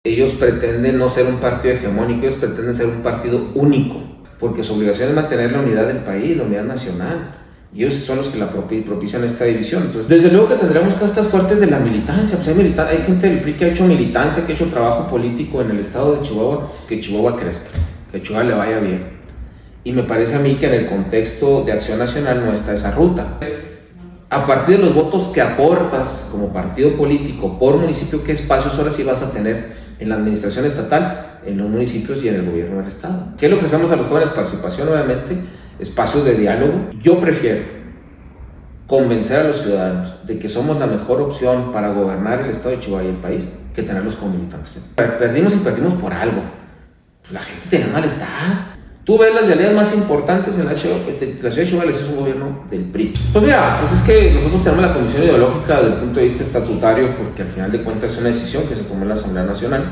ellos pretenden no ser un partido hegemónico, ellos pretenden ser un partido único, porque su obligación es mantener la unidad del país, la unidad nacional. Y ellos son los que la propician esta división. Entonces, desde luego que tendremos castas fuertes de la militancia. Pues hay gente del PRI que ha hecho militancia, que ha hecho trabajo político en el estado de Chihuahua, que Chihuahua crezca, que Chihuahua le vaya bien. Y me parece a mí que en el contexto de Acción Nacional no está esa ruta. A partir de los votos que aportas como partido político por municipio, ¿qué espacios ahora sí vas a tener en la administración estatal, en los municipios y en el gobierno del estado? ¿Qué le ofrecemos a los jóvenes? Participación, obviamente, espacios de diálogo. Yo prefiero convencer a los ciudadanos de que somos la mejor opción para gobernar el estado de Chihuahua y el país que tenerlos como militantes. Perdimos y perdimos por algo. Pues la gente tiene malestar. Tú ves las vialidades más importantes en la ciudad de Chihuahua, es un gobierno del PRI. Pues mira, pues es que nosotros tenemos la comisión ideológica desde el punto de vista estatutario, porque al final de cuentas es una decisión que se tomó en la Asamblea Nacional.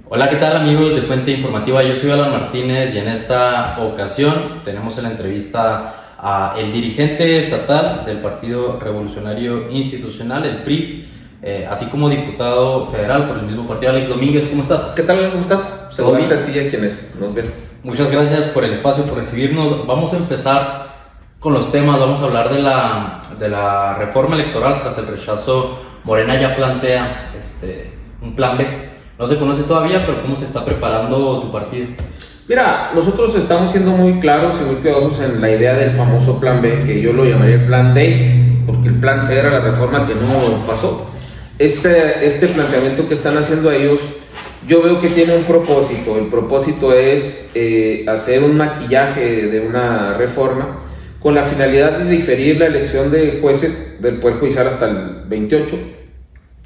Hola, ¿qué tal amigos de Fuente Informativa? Yo soy Alan Martínez y en esta ocasión tenemos en la entrevista a el dirigente estatal del Partido Revolucionario Institucional, el PRI, así como diputado federal por el mismo partido, Alex Domínguez. ¿Cómo estás? ¿Qué tal? ¿Cómo estás? Saludarte a ti y a quienes nos ven. Muchas gracias por el espacio, por recibirnos. Vamos a empezar con los temas. Vamos a hablar de la reforma electoral. Tras el rechazo, Morena ya plantea un plan B. No se conoce todavía, pero ¿cómo se está preparando tu partido? Mira, nosotros estamos siendo muy claros y muy cuidadosos en la idea del famoso plan B, que yo lo llamaría el plan D, porque el plan C era la reforma que no pasó. Este planteamiento que están haciendo ellos, yo veo que tiene un propósito. El propósito es hacer un maquillaje de una reforma con la finalidad de diferir la elección de jueces del Poder Judicial hasta el 28,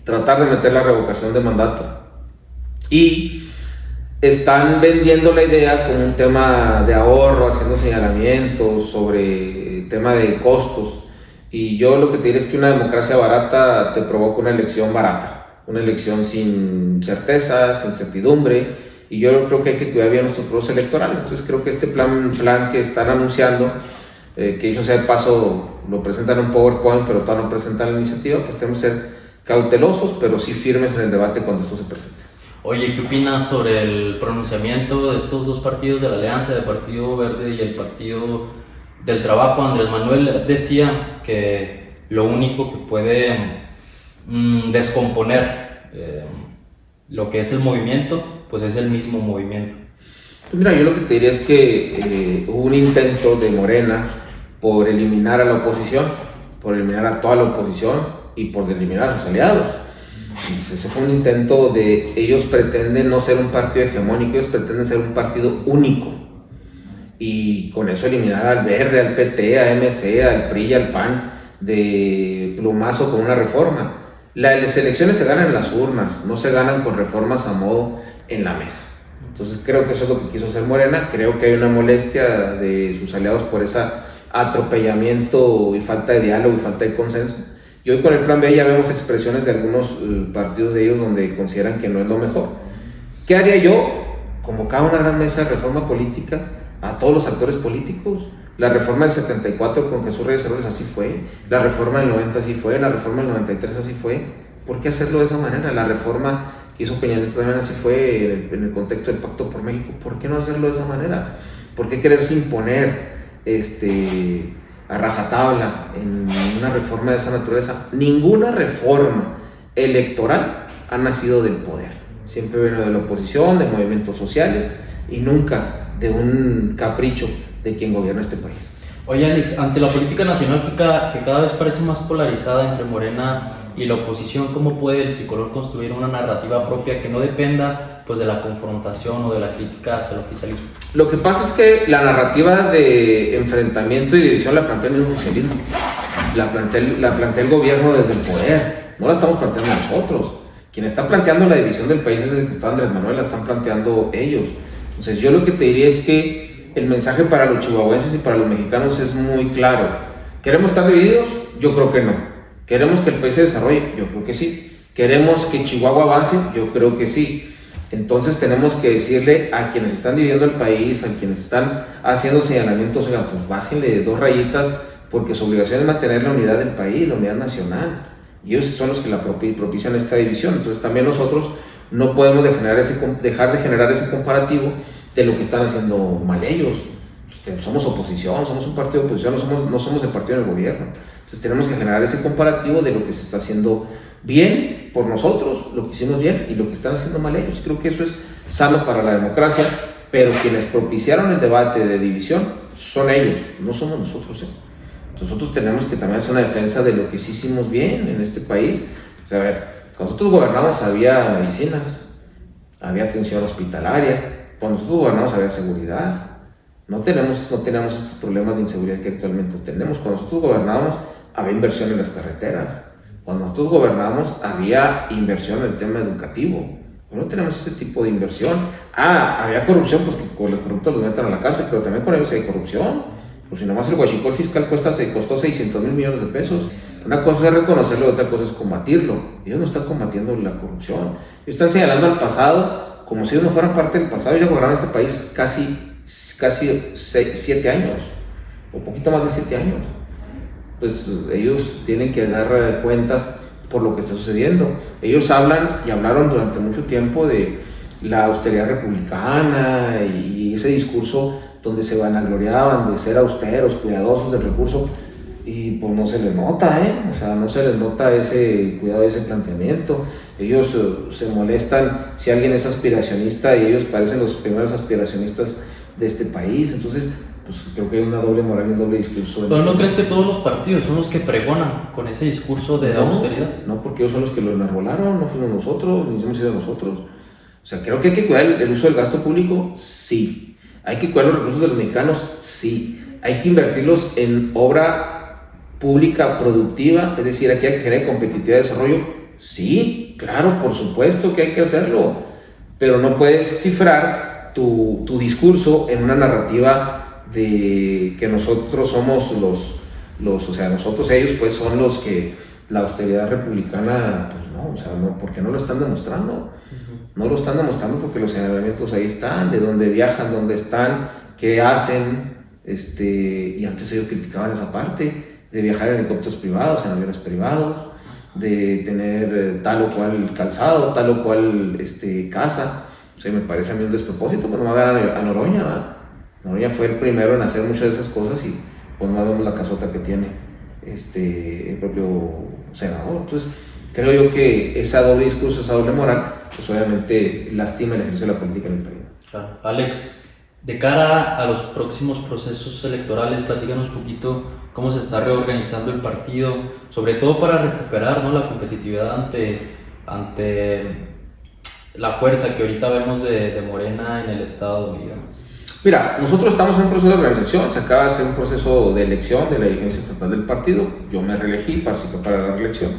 tratar de meter la revocación de mandato. Y están vendiendo la idea como un tema de ahorro, haciendo señalamientos sobre el tema de costos. Y yo lo que te diré es que una democracia barata te provoca una elección barata, una elección sin certeza, sin certidumbre. Y yo creo que hay que cuidar bien nuestros procesos electorales. Entonces creo que este plan que están anunciando, que ellos sea de paso lo presentan en un PowerPoint, pero todavía no presentan la iniciativa, pues tenemos que ser cautelosos, pero sí firmes en el debate cuando esto se presente. Oye, ¿qué opinas sobre el pronunciamiento de estos dos partidos de la alianza, del Partido Verde y el Partido del Trabajo? Andrés Manuel decía que lo único que puede descomponer lo que es el movimiento, pues es el mismo movimiento. Pues mira, yo lo que te diría es que hubo un intento de Morena por eliminar a la oposición, por eliminar a toda la oposición y por eliminar a sus aliados. Ese fue un intento de ellos pretenden no ser un partido hegemónico, ellos pretenden ser un partido único y con eso eliminar al Verde, al PT, a MC, al PRI y al PAN de plumazo con una reforma. Las elecciones se ganan en las urnas, no se ganan con reformas a modo en la mesa. Entonces creo que eso es lo que quiso hacer Morena. Creo que hay una molestia de sus aliados por ese atropellamiento y falta de diálogo y falta de consenso. Y hoy con el plan B ya vemos expresiones de algunos partidos de ellos donde consideran que no es lo mejor. ¿Qué haría yo? Convocar una gran mesa de reforma política a todos los actores políticos. La reforma del 74 con Jesús Reyes Heroles así fue, la reforma del 90 así fue, la reforma del 93 así fue. ¿Por qué hacerlo de esa manera? La reforma que hizo Peña Nieto también así fue en el contexto del Pacto por México. ¿Por qué no hacerlo de esa manera? ¿Por qué quererse imponer a rajatabla en una reforma de esa naturaleza? Ninguna reforma electoral ha nacido del poder, siempre viene de la oposición, de movimientos sociales y nunca de un capricho de quien gobierna este país. Oye Alex, ante la política nacional que cada vez parece más polarizada entre Morena y la oposición, ¿cómo puede el tricolor construir una narrativa propia que no dependa pues, de la confrontación o de la crítica hacia el oficialismo? Lo que pasa es que la narrativa de enfrentamiento y división la plantea el mismo oficialismo, la plantea el gobierno desde el poder, no la estamos planteando nosotros. Quien está planteando la división del país desde que está Andrés Manuel, la están planteando ellos. Entonces yo lo que te diría es que el mensaje para los chihuahuenses y para los mexicanos es muy claro. ¿Queremos estar divididos? Yo creo que no. ¿Queremos que el país se desarrolle? Yo creo que sí. ¿Queremos que Chihuahua avance? Yo creo que sí. Entonces tenemos que decirle a quienes están dividiendo el país, a quienes están haciendo señalamientos, oigan, pues bájenle 2 rayitas, porque su obligación es mantener la unidad del país, la unidad nacional. y ellos son los que la propician esta división. Entonces también nosotros no podemos dejar de generar ese comparativo de lo que están haciendo mal ellos. Somos oposición, somos un partido de oposición, no somos el partido del gobierno. Entonces tenemos que generar ese comparativo de lo que se está haciendo bien por nosotros, lo que hicimos bien, y lo que están haciendo mal ellos. Creo que eso es sano para la democracia, pero quienes propiciaron el debate de división son ellos, no somos nosotros. Nosotros tenemos que también hacer una defensa de lo que sí hicimos bien en este país. O sea, a ver, cuando nosotros gobernamos había medicinas, había atención hospitalaria, cuando nosotros gobernamos había seguridad. No tenemos estos problemas de inseguridad que actualmente tenemos. Cuando nosotros gobernamos había inversión en las carreteras. Cuando nosotros gobernamos había inversión en el tema educativo. No tenemos ese tipo de inversión. Había corrupción, pues que con los corruptos los metan a la cárcel, pero también con ellos hay corrupción. Pues si nomás el huachicol fiscal costó 600 millones de pesos. Una cosa es reconocerlo y otra cosa es combatirlo. Ellos no están combatiendo la corrupción. Ellos están señalando al pasado como si ellos no fueran parte del pasado. Ellos gobernaron este país casi 7 años, o poquito más de 7 años. Pues ellos tienen que dar cuentas por lo que está sucediendo. Ellos hablan y hablaron durante mucho tiempo de la austeridad republicana y ese discurso donde se vanagloriaban de ser austeros, cuidadosos del recurso, y pues no se les nota, o sea, no se les nota ese cuidado, ese planteamiento. Ellos se molestan si alguien es aspiracionista y ellos parecen los primeros aspiracionistas de este país. Entonces, pues creo que hay una doble moral y un doble discurso. ¿Pero no crees que todos los partidos son los que pregonan con ese discurso de austeridad? No, porque ellos son los que lo enarbolaron, no fuimos nosotros, ni hemos sido nosotros. O sea, creo que hay que cuidar el uso del gasto público, sí. Hay que cuidar los recursos de los mexicanos, sí. Hay que invertirlos en obra pública productiva, es decir, aquí hay que generar competitividad de desarrollo, sí, claro, por supuesto que hay que hacerlo, pero no puedes cifrar tu discurso en una narrativa de que nosotros somos o sea, ellos pues son los que la austeridad republicana, pues no, o sea, no, porque no lo están demostrando. No lo están demostrando porque los señalamientos ahí están, de dónde viajan, dónde están, qué hacen, y antes ellos criticaban esa parte, de viajar en helicópteros privados, en aviones privados, de tener tal o cual calzado, tal o cual casa. O sea, me parece a mí un despropósito, pues no va a ver a Noroña, ¿verdad? Noroña fue el primero en hacer muchas de esas cosas y pues no vemos la casota que tiene el propio senador. Entonces, creo yo que esa doble discurso, esa doble moral, pues obviamente lastima el ejercicio de la política en el país. Claro. Alex, de cara a los próximos procesos electorales, platícanos un poquito cómo se está reorganizando el partido, sobre todo para recuperar, ¿no?, la competitividad ante la fuerza que ahorita vemos de Morena en el estado y demás. Mira, nosotros estamos en un proceso de organización, se acaba de hacer un proceso de elección de la dirigencia estatal del partido, yo me reelegí, participé para la reelección.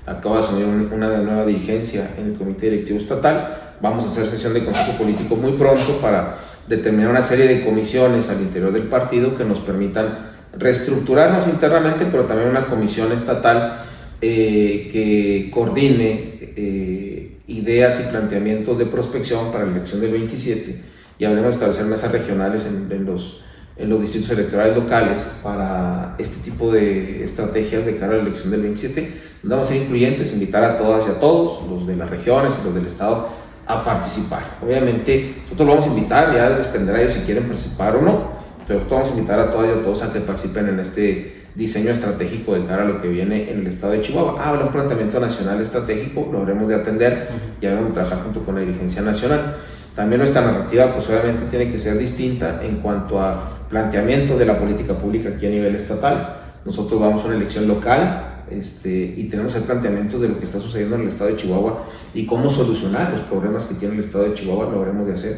Acaba de asumir una nueva dirigencia en el comité directivo estatal. Vamos a hacer sesión de consejo político muy pronto para determinar una serie de comisiones al interior del partido que nos permitan reestructurarnos internamente, pero también una comisión estatal que coordine ideas y planteamientos de prospección para la elección del 27, y habremos de establecer mesas regionales en los distritos electorales locales para este tipo de estrategias de cara a la elección del 27. Vamos a ser incluyentes, invitar a todas y a todos, los de las regiones y los del estado, a participar. Obviamente nosotros los vamos a invitar, ya dependerá de ellos si quieren participar o no, pero nosotros vamos a invitar a todas y a todos a que participen en este diseño estratégico de cara a lo que viene en el estado de Chihuahua. Habrá un planteamiento nacional estratégico, lo habremos de atender y habremos de trabajar junto con la dirigencia nacional. También nuestra narrativa pues obviamente tiene que ser distinta en cuanto a planteamiento de la política pública aquí a nivel estatal. Nosotros vamos a una elección local y tenemos el planteamiento de lo que está sucediendo en el estado de Chihuahua y cómo solucionar los problemas que tiene el estado de Chihuahua, lo habremos de hacer.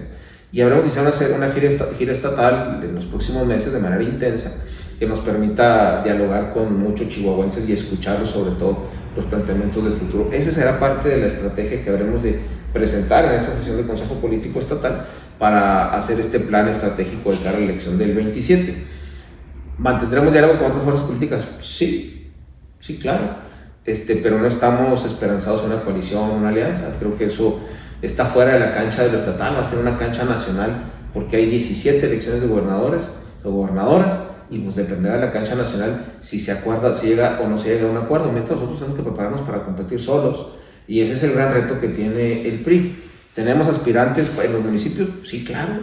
Y habremos de hacer una gira estatal en los próximos meses de manera intensa que nos permita dialogar con muchos chihuahuenses y escucharlos, sobre todo los planteamientos del futuro. Esa será parte de la estrategia que habremos de presentar en esta sesión de Consejo Político Estatal para hacer este plan estratégico de cara a la elección del 27. ¿Mantendremos diálogo con otras fuerzas políticas? Sí, claro, pero no estamos esperanzados en una coalición, una alianza. Creo que eso está fuera de la cancha de lo estatal, va a ser una cancha nacional porque hay 17 elecciones de gobernadores o gobernadoras y pues dependerá de la cancha nacional si se acuerda, si llega o no se llega a un acuerdo, mientras nosotros tenemos que prepararnos para competir solos, y ese es el gran reto que tiene el PRI. ¿Tenemos aspirantes en los municipios? Sí, claro,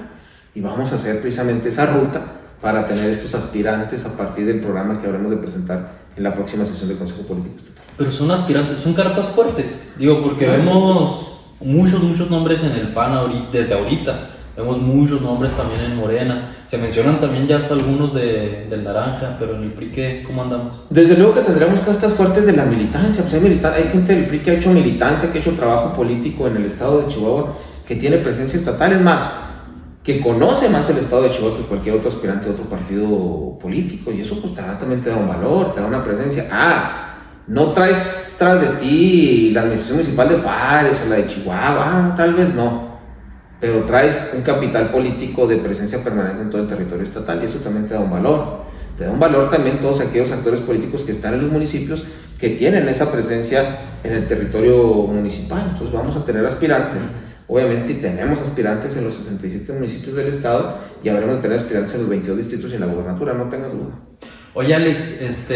y vamos a hacer precisamente esa ruta para tener estos aspirantes a partir del programa que habremos de presentar en la próxima sesión del Consejo Político Estatal. Pero son aspirantes, son cartas fuertes, digo, porque vemos muchos nombres en el PAN desde ahorita. Vemos muchos nombres también en Morena. Se mencionan también ya hasta algunos del Naranja, pero en el PRI, ¿cómo andamos? Desde luego que tendremos castas fuertes de la militancia. Pues hay gente del PRI que ha hecho militancia, que ha hecho trabajo político en el estado de Chihuahua, que tiene presencia estatal, es más, que conoce más el estado de Chihuahua que cualquier otro aspirante de otro partido político. Y eso pues también te da un valor, te da una presencia. No traes tras de ti la administración municipal de Juárez o la de Chihuahua, tal vez no, pero traes un capital político de presencia permanente en todo el territorio estatal, y eso también te da un valor. Te da un valor también todos aquellos actores políticos que están en los municipios, que tienen esa presencia en el territorio municipal. Entonces vamos a tener aspirantes, obviamente, y tenemos aspirantes en los 67 municipios del estado, y habremos de tener aspirantes en los 22 distritos y en la gubernatura, no tengas duda. Oye, Alex,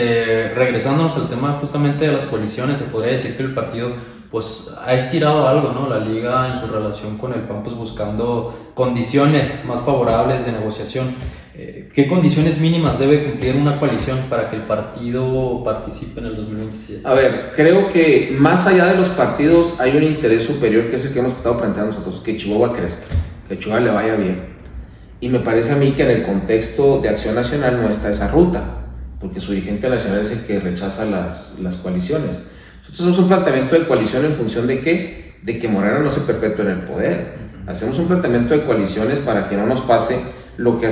regresándonos al tema justamente de las coaliciones, se podría decir que el partido pues ha estirado algo, ¿no? La liga en su relación con el PAN, pues buscando condiciones más favorables de negociación. ¿Qué condiciones mínimas debe cumplir una coalición para que el partido participe en el 2027? A ver, creo que más allá de los partidos hay un interés superior, que es el que hemos estado planteando nosotros, que Chihuahua crezca, que Chihuahua le vaya bien. Y me parece a mí que en el contexto de Acción Nacional no está esa ruta, porque su dirigente nacional es el que rechaza las coaliciones. Entonces hacemos un planteamiento de coalición en función de ¿qué? De que Morena no se perpetúe en el poder. Hacemos un planteamiento de coaliciones para que no nos pase lo que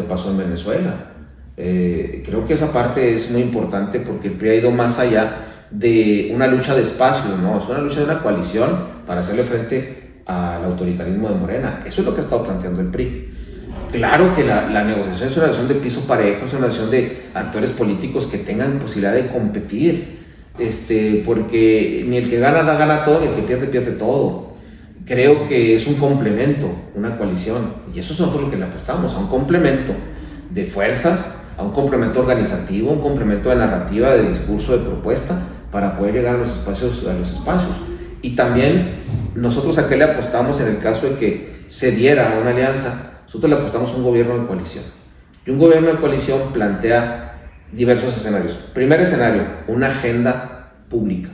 pasó en Venezuela. Creo que esa parte es muy importante, porque el PRI ha ido más allá de una lucha de espacios, ¿no? Es una lucha de una coalición para hacerle frente al autoritarismo de Morena. Eso es lo que ha estado planteando el PRI. Claro que la negociación es una negociación de piso parejo, es una negociación de actores políticos que tengan posibilidad de competir, porque ni el que gana gana todo, ni el que pierde todo. Creo que es un complemento, una coalición, y eso es lo que le apostamos, a un complemento de fuerzas, a un complemento organizativo, un complemento de narrativa, de discurso, de propuesta, para poder llegar a los espacios. Y también nosotros a qué le apostamos en el caso de que se diera una alianza. Nosotros le apostamos a un gobierno de coalición, y un gobierno de coalición plantea diversos escenarios. Primer escenario, una agenda pública,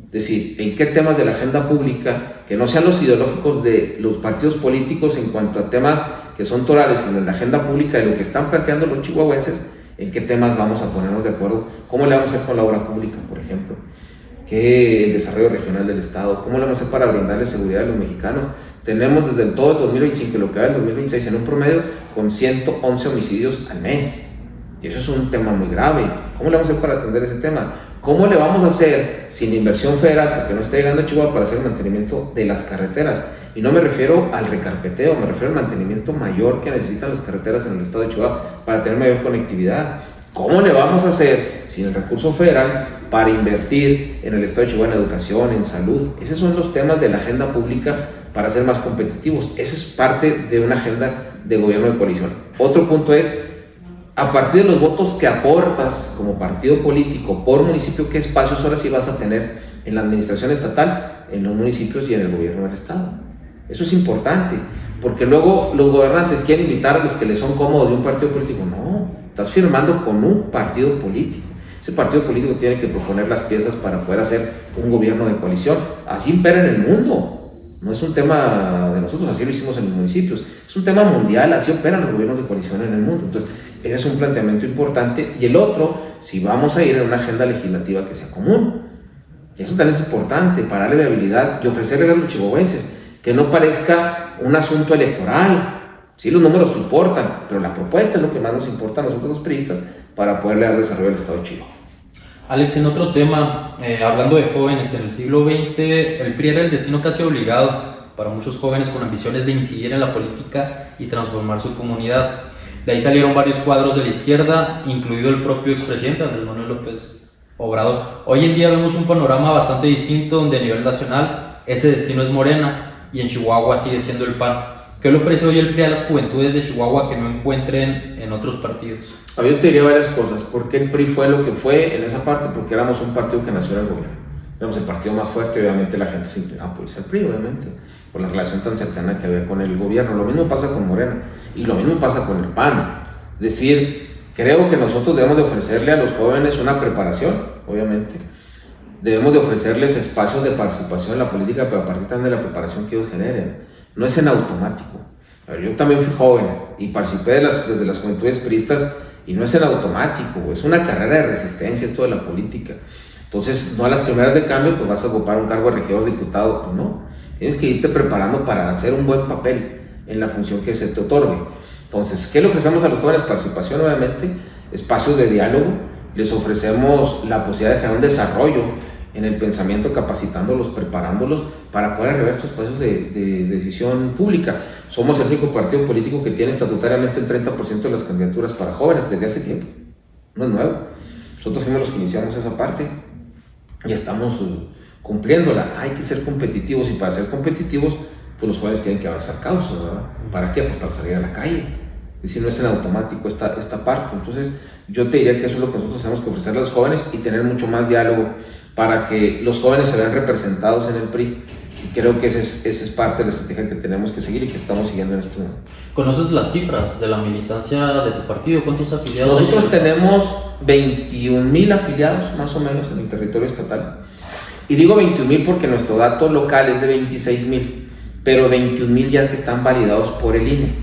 es decir, en qué temas de la agenda pública, que no sean los ideológicos de los partidos políticos en cuanto a temas que son torales, sino en la agenda pública de lo que están planteando los chihuahuenses, en qué temas vamos a ponernos de acuerdo, cómo le vamos a hacer con la obra pública, por ejemplo, que el desarrollo regional del estado, cómo le vamos a hacer para brindarle seguridad a los mexicanos. Tenemos desde todo el 2025, lo que va del 2026, en un promedio con 111 homicidios al mes, y eso es un tema muy grave. ¿Cómo le vamos a hacer para atender ese tema? ¿Cómo le vamos a hacer sin inversión federal, porque no está llegando a Chihuahua, para hacer el mantenimiento de las carreteras? Y no me refiero al recarpeteo, me refiero al mantenimiento mayor que necesitan las carreteras en el estado de Chihuahua para tener mayor conectividad. ¿Cómo le vamos a hacer sin el recurso federal para invertir en el estado de Chihuahua en educación, en salud? Esos son los temas de la agenda pública para ser más competitivos. Esa es parte de una agenda de gobierno de coalición. Otro punto es, a partir de los votos que aportas como partido político por municipio, ¿qué espacios ahora sí vas a tener en la administración estatal, en los municipios y en el gobierno del estado? Eso es importante, porque luego los gobernantes quieren invitar a los que les son cómodos de un partido político. No, estás firmando con un partido político. Ese partido político tiene que proponer las piezas para poder hacer un gobierno de coalición. Así impera en el mundo. No es un tema de nosotros, así lo hicimos en los municipios. Es un tema mundial, así operan los gobiernos de coalición en el mundo. Entonces, ese es un planteamiento importante. Y el otro, si vamos a ir en una agenda legislativa que sea común. Y eso también es importante, para darle viabilidad y ofrecerle a los chihuahuenses que no parezca un asunto electoral. Sí, los números importan, pero la propuesta es lo que más nos importa a nosotros los priistas para poderle dar desarrollo al estado de Chihuahua. Alex, en otro tema, hablando de jóvenes, en el siglo XX el PRI era el destino casi obligado para muchos jóvenes con ambiciones de incidir en la política y transformar su comunidad. De ahí salieron varios cuadros de la izquierda, incluido el propio expresidente Andrés Manuel López Obrador. Hoy en día vemos un panorama bastante distinto, donde a nivel nacional ese destino es Morena y en Chihuahua sigue siendo el PAN. ¿Qué le ofrece hoy el PRI a las juventudes de Chihuahua que no encuentren en otros partidos? Yo te diría varias cosas. ¿Por qué el PRI fue lo que fue en esa parte? Porque éramos un partido que nació en el gobierno. Éramos el partido más fuerte, obviamente la gente se inclinaba por irse al PRI, obviamente, por la relación tan cercana que había con el gobierno. Lo mismo pasa con Morena y lo mismo pasa con el PAN. Es decir, creo que nosotros debemos de ofrecerle a los jóvenes una preparación, obviamente. Debemos de ofrecerles espacios de participación en la política, pero a partir también de la preparación que ellos generen. No es en automático. Yo también fui joven y participé desde las juventudes priistas y no es en automático, es una carrera de resistencia esto de la política. Entonces, no a las primeras de cambio, pues vas a ocupar un cargo de regidor, diputado, pues no. Tienes que irte preparando para hacer un buen papel en la función que se te otorgue. Entonces, ¿qué le ofrecemos a los jóvenes? Participación, obviamente, espacios de diálogo, les ofrecemos la posibilidad de generar un desarrollo en el pensamiento, capacitándolos, preparándolos para poder arribar estos espacios de decisión pública. Somos el único partido político que tiene estatutariamente el 30% de las candidaturas para jóvenes desde hace tiempo. No es nuevo. Nosotros fuimos los que iniciamos esa parte y estamos cumpliéndola. Hay que ser competitivos y para ser competitivos, pues los jóvenes tienen que abrazar causas, ¿verdad? ¿Para qué? Pues para salir a la calle. Es decir, no es en automático esta parte. Entonces, yo te diría que eso es lo que nosotros tenemos que ofrecerle a los jóvenes y tener mucho más diálogo para que los jóvenes se vean representados en el PRI. Y creo que esa es parte de la estrategia que tenemos que seguir y que estamos siguiendo en este momento. ¿Conoces las cifras de la militancia de tu partido? ¿Cuántos afiliados hay? Nosotros tenemos 21,000 afiliados más o menos en el territorio estatal. Y digo 21,000 porque nuestro dato local es de 26,000, pero 21,000 ya que están validados por el INE.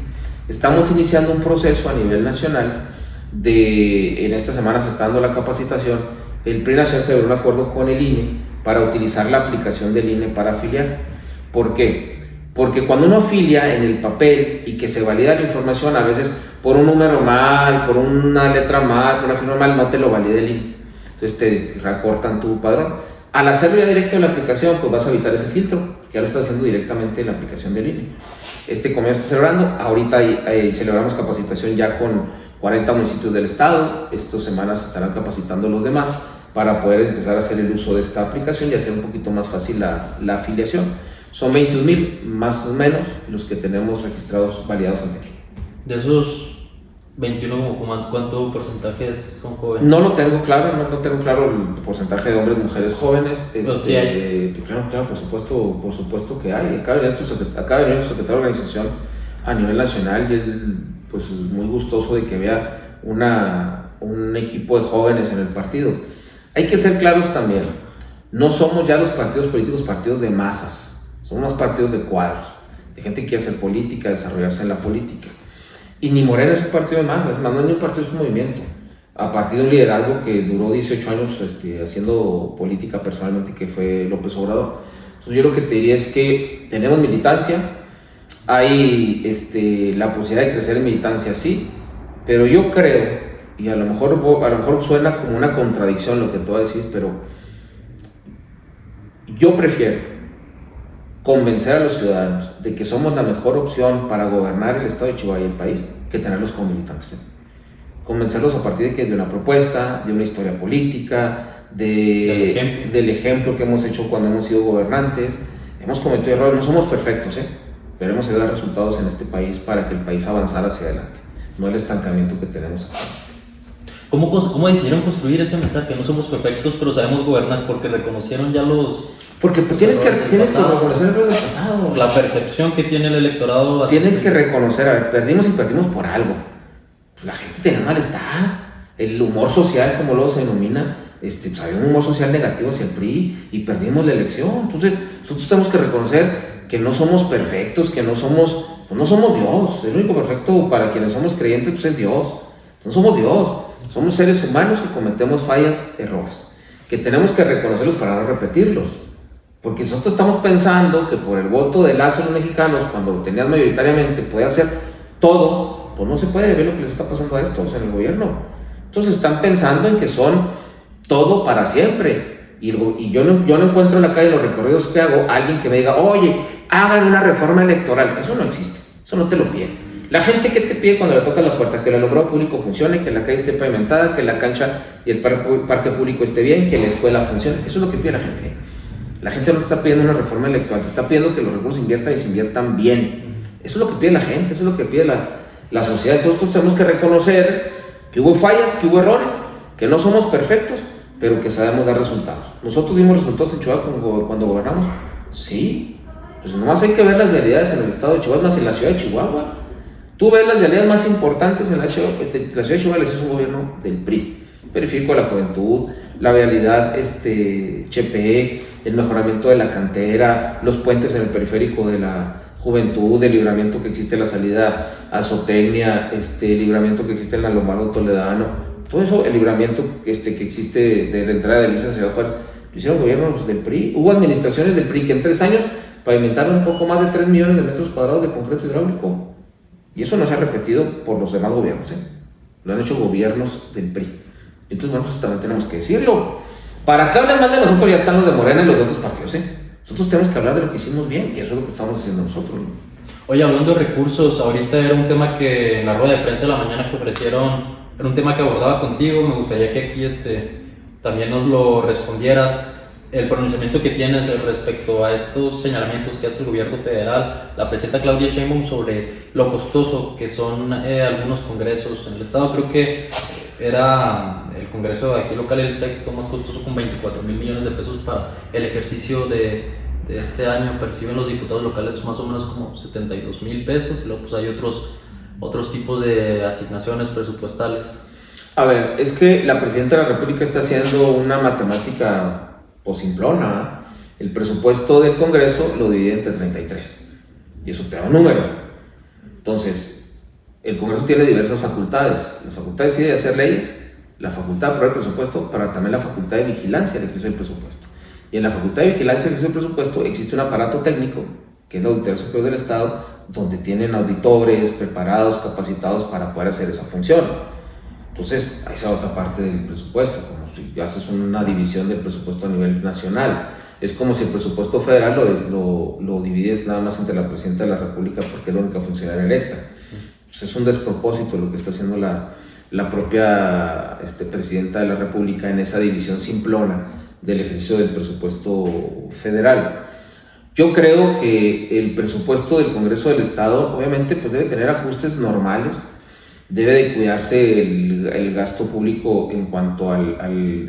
Estamos iniciando un proceso a nivel nacional en esta semana se está dando la capacitación. El PRI Nacional se dio un acuerdo con el INE para utilizar la aplicación del INE para afiliar. ¿Por qué? Porque cuando uno afilia en el papel y que se valida la información, a veces por un número mal, por una letra mal, por una firma mal, no te lo valida el INE. Entonces te recortan tu padrón. Al hacerlo ya directo en la aplicación, pues vas a evitar ese filtro, que ya lo estás haciendo directamente en la aplicación del INE. Este convenio está celebrando. Ahorita celebramos capacitación ya con 40 municipios del estado. Estas semanas se estarán capacitando los demás para poder empezar a hacer el uso de esta aplicación y hacer un poquito más fácil la afiliación. Son 21,000 más o menos los que tenemos registrados, validados ante él. De esos 21, ¿cuánto porcentaje son jóvenes? No lo tengo claro, no tengo claro el porcentaje de hombres y mujeres jóvenes. Sí hay. Claro, por supuesto que hay. Acaba de venir nuestro secretario de organización a nivel nacional y él pues es muy gustoso de que vea un equipo de jóvenes en el partido. Hay que ser claros también, no somos ya los partidos políticos partidos de masas, somos más partidos de cuadros, de gente que quiere hacer política, desarrollarse en la política. Y ni Morena es un partido de masas, es más, no es ni un partido, es un movimiento, a partir de un liderazgo que duró 18 años haciendo política personalmente, que fue López Obrador. Entonces yo lo que te diría es que tenemos militancia, hay la posibilidad de crecer en militancia, sí, pero yo creo, y a lo mejor suena como una contradicción lo que te voy a decir, pero yo prefiero convencer a los ciudadanos de que somos la mejor opción para gobernar el estado de Chihuahua y el país que tenerlos como militantes. Convencerlos a partir de una propuesta, de una historia política, del ejemplo que hemos hecho cuando hemos sido gobernantes. Hemos cometido errores, no somos perfectos, pero hemos dado resultados en este país para que el país avanzara hacia adelante, no el estancamiento que tenemos aquí. ¿Cómo decidieron construir ese mensaje? No somos perfectos, pero sabemos gobernar, porque reconocieron ya Porque tienes que reconocer el error del pasado. La percepción que tiene el electorado. Tienes que reconocer, perdimos por algo. La gente tenía malestar. El humor social, como luego se denomina, había un humor social negativo hacia el PRI y perdimos la elección. Entonces, nosotros tenemos que reconocer que no somos perfectos, que no somos Dios. El único perfecto para quienes somos creyentes pues es Dios. No somos Dios. Somos seres humanos que cometemos fallas, errores, que tenemos que reconocerlos para no repetirlos. Porque nosotros estamos pensando que por el voto de Lazo los mexicanos, cuando lo tenías mayoritariamente, puede hacer todo, pues no se puede ver lo que les está pasando a estos en el gobierno. Entonces están pensando en que son todo para siempre. Y yo no encuentro en la calle, en los recorridos que hago, alguien que me diga, oye, hagan una reforma electoral. Eso no existe, eso no te lo piden. La gente que te pide cuando le tocas la puerta, que el alumbrado público funcione, que la calle esté pavimentada, que la cancha y el parque público esté bien, que la escuela funcione. Eso es lo que pide la gente. La gente no te está pidiendo una reforma electoral, te está pidiendo que los recursos se inviertan bien. Eso es lo que pide la gente, eso es lo que pide la sociedad. Entonces nosotros tenemos que reconocer que hubo fallas, que hubo errores, que no somos perfectos, pero que sabemos dar resultados. ¿Nosotros dimos resultados en Chihuahua cuando gobernamos? Sí. Pues nomás hay que ver las vialidades en el estado de Chihuahua, más en la ciudad de Chihuahua. Tú ves las vialidades más importantes en la ciudad de Chihuahua, es un gobierno del PRI. Periférico de la juventud, la vialidad CHPE, el mejoramiento de la cantera, los puentes en el periférico de la juventud, el libramiento que existe en la salida a Zootecnia, el libramiento que existe en la Lombardo Toledano, todo eso, el libramiento que existe de la entrada de Lisa Ciudad Juárez, lo hicieron gobiernos del PRI. Hubo administraciones del PRI que en 3 años pavimentaron un poco más de 3 millones de metros cuadrados de concreto hidráulico, y eso no se ha repetido por los demás gobiernos, lo han hecho gobiernos del PRI. Entonces, bueno, pues también tenemos que decirlo. Para que hablen más de nosotros ya están los de Morena y los de otros partidos, Nosotros tenemos que hablar de lo que hicimos bien, y eso es lo que estamos haciendo nosotros, Oye, hablando de recursos, ahorita era un tema que en la rueda de prensa de la mañana que ofrecieron, era un tema que abordaba contigo, me gustaría que aquí también nos lo respondieras. El pronunciamiento que tienes respecto a estos señalamientos que hace el gobierno federal, la presidenta Claudia Sheinbaum, sobre lo costoso que son algunos congresos en el estado. Creo que era el congreso de aquí local el sexto más costoso, con 24,000 millones de pesos para el ejercicio de este año. Perciben los diputados locales más o menos como 72,000 pesos, y luego pues hay otros tipos de asignaciones presupuestales. A ver, es que la presidenta de la República está haciendo una matemática simplona. El presupuesto del Congreso lo divide entre 33, y eso te da un número. Entonces, el Congreso tiene diversas facultades. Las facultades de hacer leyes, la facultad de aprobar el presupuesto, pero también la facultad de vigilancia del ejercicio del presupuesto. Y en la facultad de vigilancia del ejercicio del presupuesto existe un aparato técnico, que es la Auditoría Superior del Estado, donde tienen auditores preparados, capacitados para poder hacer esa función. Entonces, a esa otra parte del presupuesto, como si haces una división del presupuesto a nivel nacional. Es como si el presupuesto federal lo divides nada más entre la presidenta de la República, porque es la única funcionaria electa. Pues es un despropósito lo que está haciendo la propia presidenta de la República en esa división simplona del ejercicio del presupuesto federal. Yo creo que el presupuesto del Congreso del Estado obviamente pues debe tener ajustes normales. Debe de cuidarse el gasto público en cuanto al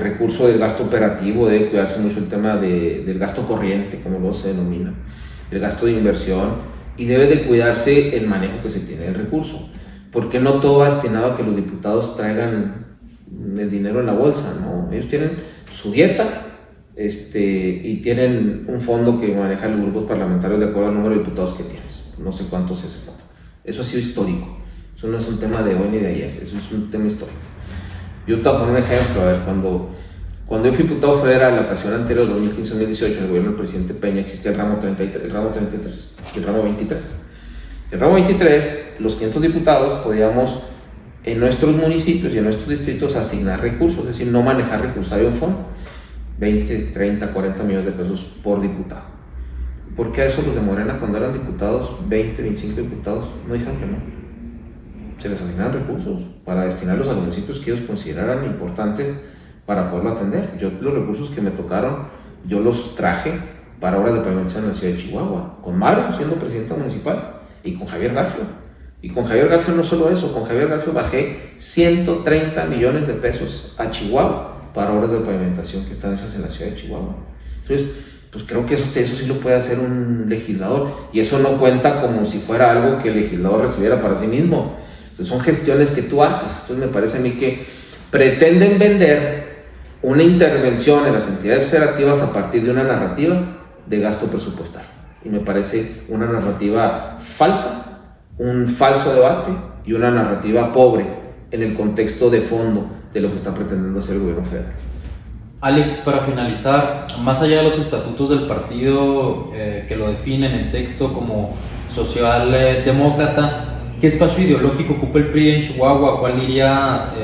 recurso del gasto operativo. Debe cuidarse mucho el tema del gasto corriente, como luego se denomina, el gasto de inversión, y debe de cuidarse el manejo que se tiene del recurso, porque no todo va destinado a que los diputados traigan el dinero en la bolsa, ¿no? Ellos tienen su dieta y tienen un fondo que manejan los grupos parlamentarios de acuerdo al número de diputados que tienes. No sé cuántos es ese fondo. Eso ha sido histórico. Eso no es un tema de hoy ni de ayer, eso es un tema histórico. Yo te voy a poner un ejemplo. A ver, cuando yo fui diputado federal en la ocasión anterior, 2015-2018, en el gobierno del presidente Peña, existía el ramo 33 y el ramo 23. El ramo 23, los 500 diputados podíamos en nuestros municipios y en nuestros distritos asignar recursos, es decir, no manejar recursos. Había un fondo, 20, 30, 40 millones de pesos por diputado. ¿Por qué a eso los de Morena, cuando eran diputados, 20, 25 diputados, no dijeron que no? Se les asignaron recursos para destinarlos a los municipios que ellos consideraran importantes para poderlo atender. Yo los recursos que me tocaron, yo los traje para obras de pavimentación en la ciudad de Chihuahua, con Maru siendo presidenta municipal y con Javier Garfio. Y con Javier Garfio no solo eso, con Javier Garfio bajé 130 millones de pesos a Chihuahua para obras de pavimentación que están hechas en la ciudad de Chihuahua. Entonces, pues creo que eso sí lo puede hacer un legislador, y eso no cuenta como si fuera algo que el legislador recibiera para sí mismo. Entonces son gestiones que tú haces. Entonces me parece a mí que pretenden vender una intervención en las entidades federativas a partir de una narrativa de gasto presupuestal, y me parece una narrativa falsa, un falso debate y una narrativa pobre en el contexto de fondo de lo que está pretendiendo hacer el gobierno federal. Alex, para finalizar, más allá de los estatutos del partido que lo definen en texto como socialdemócrata, ¿qué espacio ideológico ocupa el PRI en Chihuahua? ¿Cuál dirías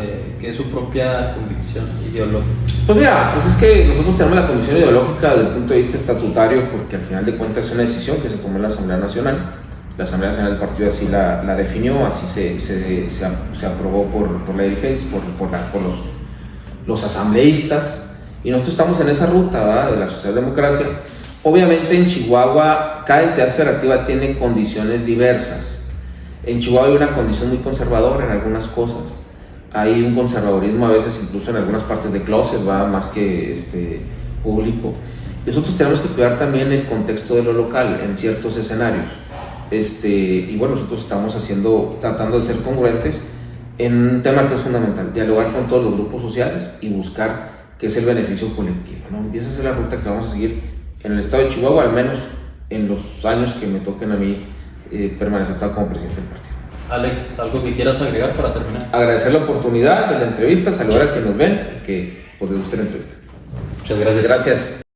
que es su propia convicción ideológica? Pues mira, pues es que nosotros tenemos la convicción ideológica desde el punto de vista estatutario, porque al final de cuentas es una decisión que se tomó en la Asamblea Nacional. La Asamblea Nacional del partido así la definió, así se aprobó por la dirigencia, por los asambleístas. Y nosotros estamos en esa ruta, ¿verdad?, de la socialdemocracia. Obviamente en Chihuahua cada entidad federativa tiene condiciones diversas. En Chihuahua hay una condición muy conservadora en algunas cosas. Hay un conservadurismo a veces incluso en algunas partes de closet, va más que público. Nosotros tenemos que cuidar también el contexto de lo local en ciertos escenarios. Y bueno, nosotros estamos tratando de ser congruentes en un tema que es fundamental, dialogar con todos los grupos sociales y buscar qué es el beneficio colectivo, ¿no? Y esa es la ruta que vamos a seguir en el estado de Chihuahua, al menos en los años que me toquen a mí permanecer como presidente del partido. Alex, ¿algo que quieras agregar para terminar? Agradecer la oportunidad de la entrevista, saludar a quienes nos ven y que pues, les guste la entrevista. Muchas gracias. Gracias.